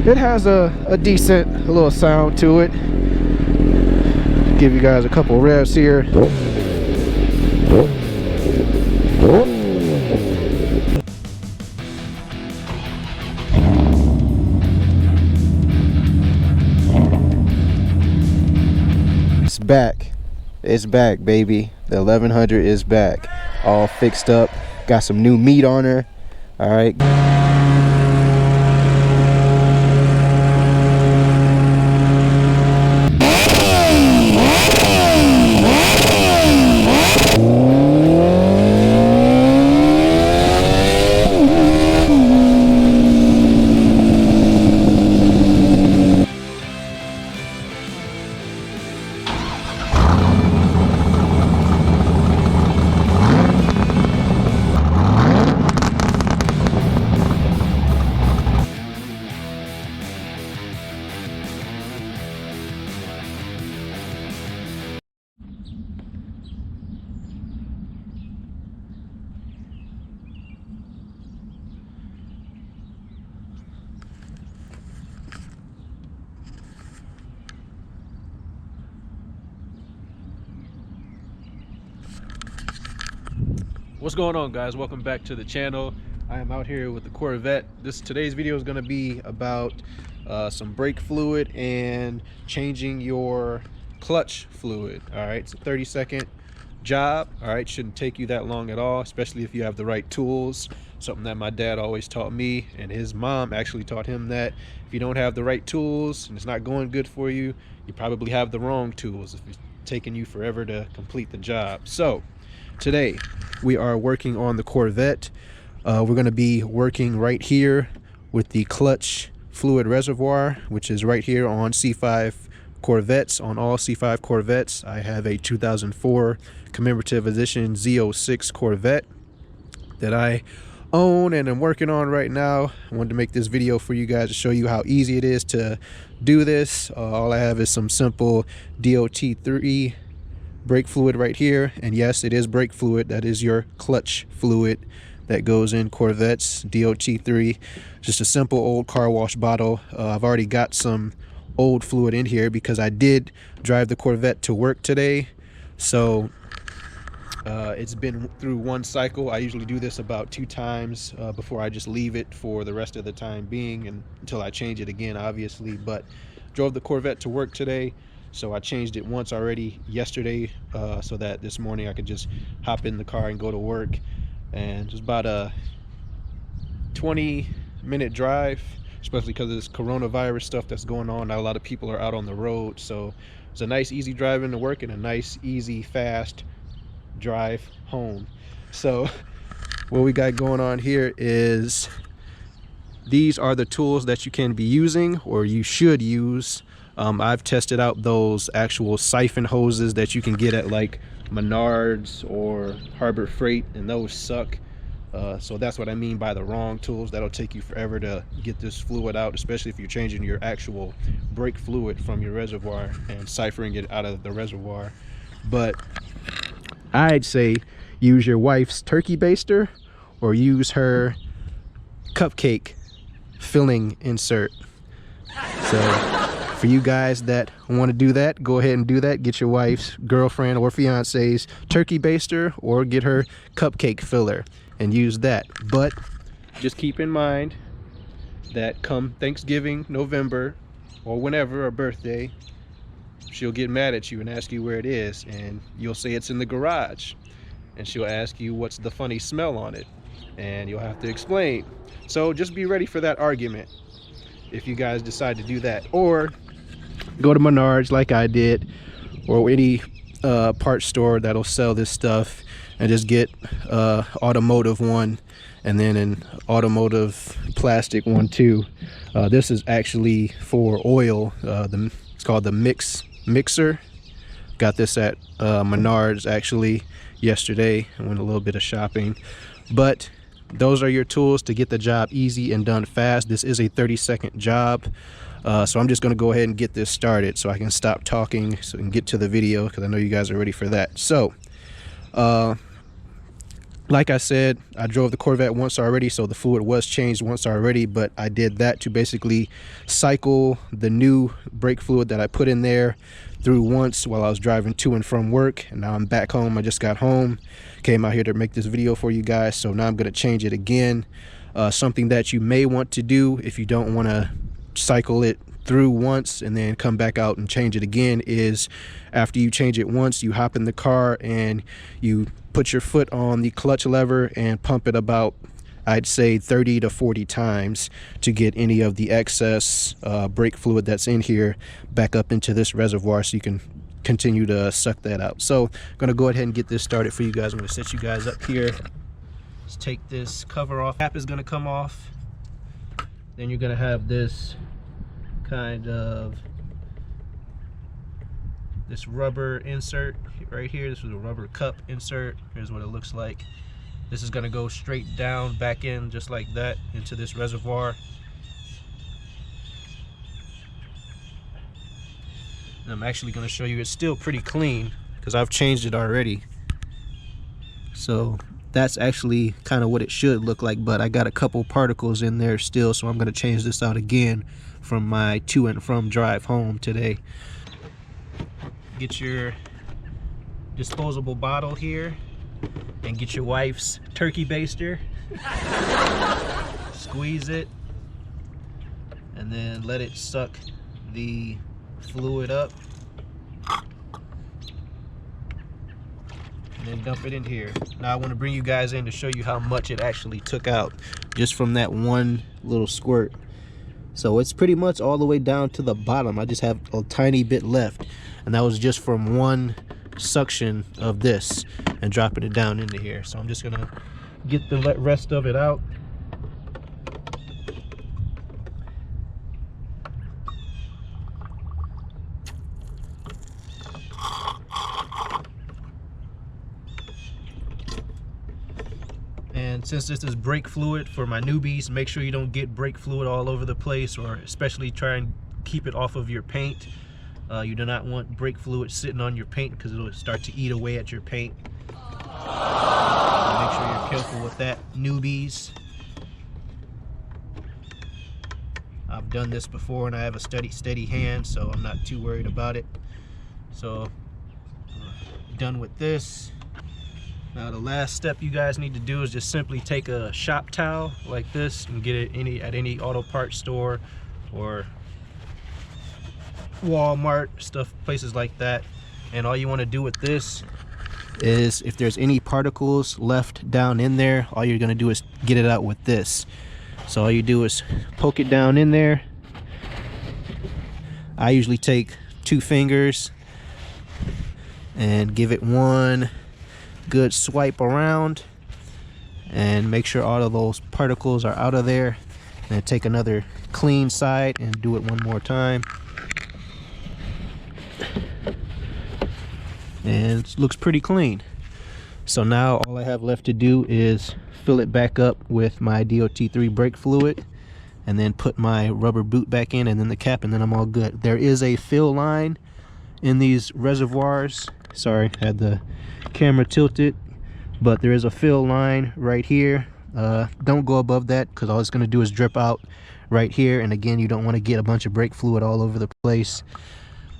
it has a decent little sound to it. Give you guys a couple revs here. It's back, baby. The 1100 is back, all fixed up, got some new meat on her. All right. What's going on, guys? Welcome back to the channel. I am out here with the Corvette. Today's video is going to be about some brake fluid and changing your clutch fluid. All right, it's a 30-second job. All right, shouldn't take you that long at all, especially if you have the right tools. Something that my dad always taught me, and his mom actually taught him, that if you don't have the right tools and it's not going good for you, you probably have the wrong tools if it's taking you forever to complete the job. So today we are working on the Corvette. We're going to be working right here with the clutch fluid reservoir, which is right here on C5 Corvettes. On all C5 Corvettes, I have a 2004 commemorative edition Z06 Corvette that I own and I'm working on right now. I wanted to make this video for you guys to show you how easy it is to do this. All I have is some simple DOT3 brake fluid right here, and yes, it is brake fluid. That is your clutch fluid that goes in Corvettes, DOT3. Just a simple old car wash bottle. I've already got some old fluid in here because I did drive the Corvette to work today, so it's been through one cycle. I usually do this about 2 times before I just leave it for the rest of the time being, and until I change it again, obviously. But drove the Corvette to work today, so I changed it once already yesterday, so that this morning I could just hop in the car and go to work. And it's about a 20-minute drive, especially because of this coronavirus stuff that's going on. Not a lot of people are out on the road, so it's a nice easy drive into work and a nice easy fast drive home. So what we got going on here is these are the tools that you can be using, or you should use. I've tested out those actual siphon hoses that you can get at like Menards or Harbor Freight, and those suck. So that's what I mean by the wrong tools. That'll take you forever to get this fluid out, especially if you're changing your actual brake fluid from your reservoir and siphoning it out of the reservoir. But I'd say use your wife's turkey baster or use her cupcake filling insert. So for you guys that want to do that, go ahead and do that. Get your wife's, girlfriend, or fiance's turkey baster, or get her cupcake filler and use that. But just keep in mind that come Thanksgiving, November, or whenever, or birthday, she'll get mad at you and ask you where it is, and you'll say it's in the garage, and she'll ask you what's the funny smell on it, and you'll have to explain. So just be ready for that argument if you guys decide to do that. Or go to Menards like I did, or any parts store that'll sell this stuff, and just get automotive one, and then an automotive plastic one too. This is actually for oil. It's called the mixer. Got this at Menards actually yesterday. I went a little bit of shopping. But those are your tools to get the job easy and done fast. This is a 30-second job. So I'm just going to go ahead and get this started so I can stop talking so we can get to the video, because I know you guys are ready for that. So Like I said, I drove the Corvette once already, so the fluid was changed once already, but I did that to basically cycle the new brake fluid that I put in there through once while I was driving to and from work. And now I'm back home. I just got home, came out here to make this video for you guys, so now I'm going to change it again. Something that you may want to do if you don't want to cycle it through once and then come back out and change it again is, after you change it once, you hop in the car and you put your foot on the clutch lever and pump it about, I'd say, 30 to 40 times to get any of the excess brake fluid that's in here back up into this reservoir so you can continue to suck that out. So I'm gonna go ahead and get this started for you guys. I'm gonna set you guys up here. Let's take this cover off. Cap is gonna come off. Then you're gonna have this kind of this rubber insert right here. This is a rubber cup insert. Here's what it looks like. This is going to go straight down back in just like that into this reservoir. And I'm actually going to show you it's still pretty clean because I've changed it already. So that's actually kind of what it should look like, but I got a couple particles in there still, so I'm going to change this out again from my to and from drive home today. Get your disposable bottle here and get your wife's turkey baster. Squeeze it and then let it suck the fluid up. And then dump it in here. Now I want to bring you guys in to show you how much it actually took out just from that one little squirt. So it's pretty much all the way down to the bottom. I just have a tiny bit left, and that was just from one suction of this and dropping it down into here. So I'm just gonna get the rest of it out. And since this is brake fluid for my newbies, make sure you don't get brake fluid all over the place, or especially try and keep it off of your paint. You do not want brake fluid sitting on your paint because it'll start to eat away at your paint. So make sure you're careful with that, newbies. I've done this before and I have a steady hand, so I'm not too worried about it. So done with this. Now the last step you guys need to do is just simply take a shop towel like this and get it at any auto parts store or Walmart, places like that. And all you want to do with this is, if there's any particles left down in there, all you're going to do is get it out with this. So all you do is poke it down in there. I usually take 2 fingers and give it one good swipe around and make sure all of those particles are out of there. And then take another clean side and do it one more time. And it looks pretty clean. So now all I have left to do is fill it back up with my DOT3 brake fluid and then put my rubber boot back in and then the cap, and then I'm all good. There is a fill line in these reservoirs. Sorry, I had the camera tilted, but there is a fill line right here. Don't go above that because all it's going to do is drip out right here, and again, you don't want to get a bunch of brake fluid all over the place,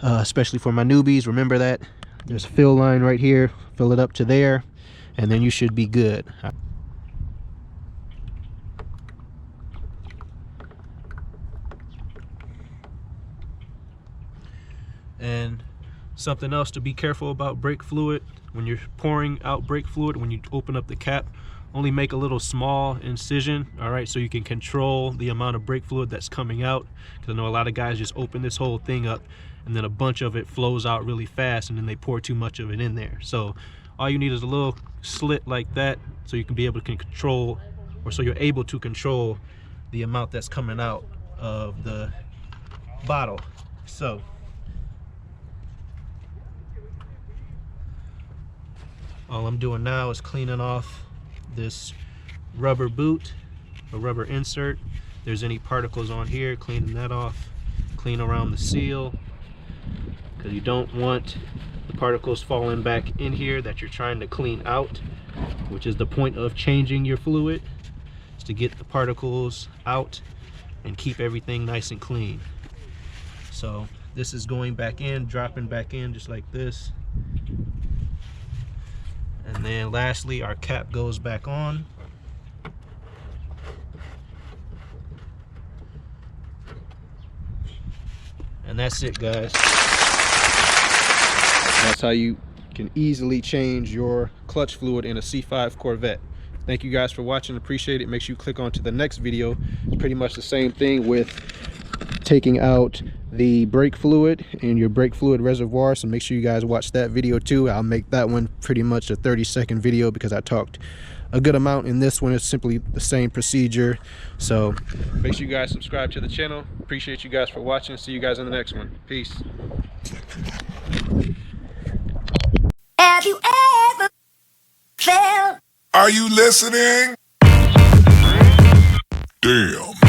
especially for my newbies. Remember that there's a fill line right here. Fill it up to there and then you should be good. And something else to be careful about brake fluid: when you're pouring out brake fluid, when you open up the cap, only make a little small incision, all right, so you can control the amount of brake fluid that's coming out, because I know a lot of guys just open this whole thing up and then a bunch of it flows out really fast and then they pour too much of it in there. So all you need is a little slit like that, so you can be able to control, or so you're able to control the amount that's coming out of the bottle. So all I'm doing now is cleaning off this rubber boot, a rubber insert. If there's any particles on here, cleaning that off. Clean around the seal, because you don't want the particles falling back in here that you're trying to clean out. which is the point of changing your fluid, is to get the particles out and keep everything nice and clean. So this is going back in, dropping back in just like this. And then lastly, our cap goes back on. And that's it, guys. That's how you can easily change your clutch fluid in a C5 Corvette. Thank you guys for watching. Appreciate it. Make sure you click on to the next video. It's pretty much the same thing with taking out the brake fluid in your brake fluid reservoir, so make sure you guys watch that video too. I'll make that one pretty much a 30-second video because I talked a good amount in this one. It's simply the same procedure. So make sure you guys subscribe to the channel. Appreciate you guys for watching. See you guys in the next one. Peace. Have you ever felt? Are you listening? Damn.